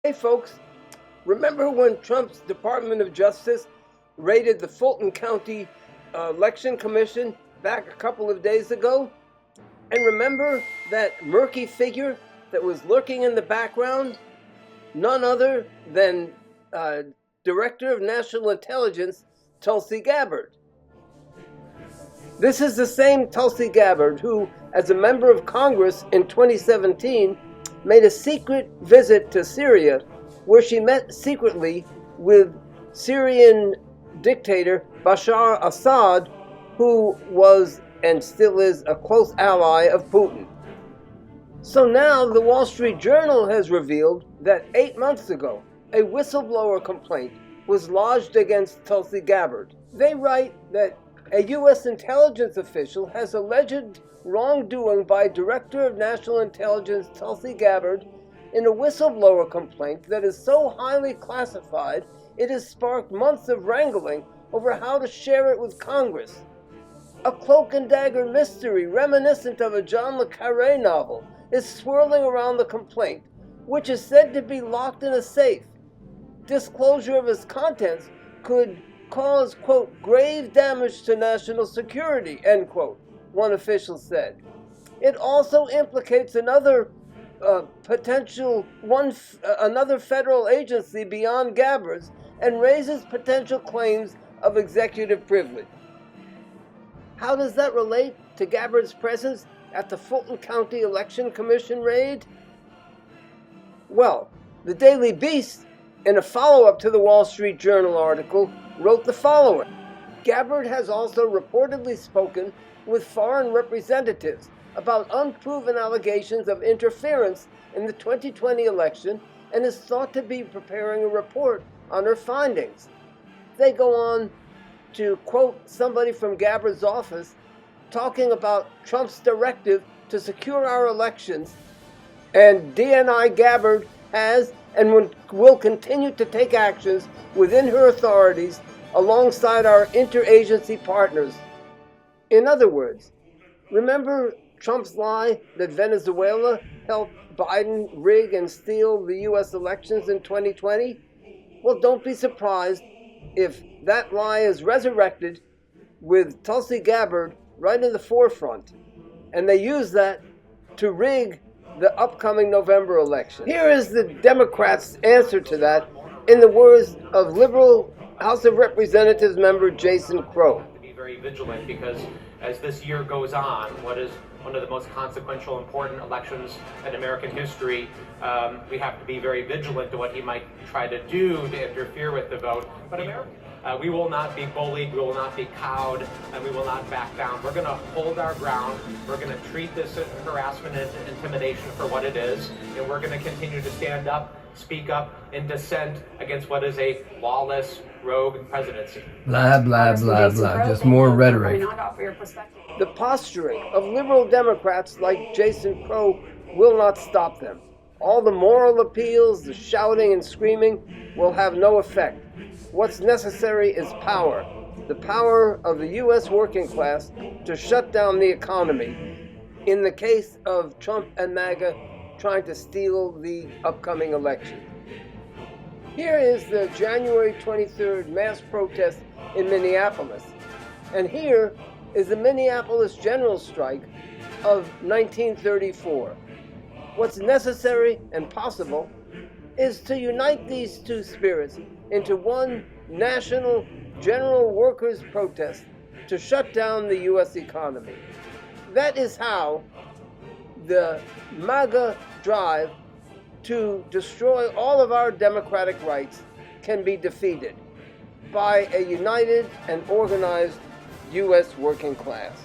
Hey folks, remember when Trump's Department of Justice raided the Fulton County Election Commission back a couple of days ago? And remember that murky figure that was lurking in the background? None other than Director of National Intelligence, Tulsi Gabbard. This is the same Tulsi Gabbard who, as a member of Congress in 2017, made a secret visit to Syria, where she met secretly with Syrian dictator Bashar Assad, who was and still is a close ally of Putin. So now the Wall Street Journal has revealed that 8 months ago, a whistleblower complaint was lodged against Tulsi Gabbard. They write that a U.S. intelligence official has alleged wrongdoing by Director of National Intelligence Tulsi Gabbard in a whistleblower complaint that is so highly classified it has sparked months of wrangling over how to share it with Congress. A cloak and dagger mystery reminiscent of a John le Carré novel is swirling around the complaint, which is said to be locked in a safe. Disclosure of its contents could cause, quote, grave damage to national security, end quote, one official said. It also implicates another another federal agency beyond Gabbard's and raises potential claims of executive privilege. How does that relate to Gabbard's presence at the Fulton County Election Commission raid? Well, the Daily Beast, in a follow-up to the Wall Street Journal article, wrote the following. Gabbard has also reportedly spoken with foreign representatives about unproven allegations of interference in the 2020 election and is thought to be preparing a report on her findings. They go on to quote somebody from Gabbard's office talking about Trump's directive to secure our elections, and DNI Gabbard has and will continue to take actions within her authorities alongside our interagency partners. In other words, remember Trump's lie that Venezuela helped Biden rig and steal the U.S. elections in 2020? Well, don't be surprised if that lie is resurrected with Tulsi Gabbard right in the forefront, and they use that to rig the upcoming November election. Here is the Democrats' answer to that in the words of liberal House of Representatives member Jason Crow. To be very vigilant, because as this year goes on, what is one of the most consequential, important elections in American history, we have to be very vigilant to what he might try to do to interfere with the vote. But we will not be bullied, we will not be cowed, and we will not back down. We're going to hold our ground. We're going to treat this harassment and intimidation for what it is, and we're going to continue to stand up, speak up, and dissent against what is a lawless, rogue presidency. Blah, blah, blah, blah. Just more rhetoric. The posturing of liberal Democrats like Jason Crow will not stop them. All the moral appeals, the shouting and screaming will have no effect. What's necessary is power. The power of the U.S. working class to shut down the economy in the case of Trump and MAGA trying to steal the upcoming election. Here is the January 23rd mass protest in Minneapolis. And here is the Minneapolis general strike of 1934. What's necessary and possible is to unite these two spirits into one national general workers' protest to shut down the U.S. economy. That is how the MAGA drive to destroy all of our democratic rights can be defeated by a united and organized U.S. working class.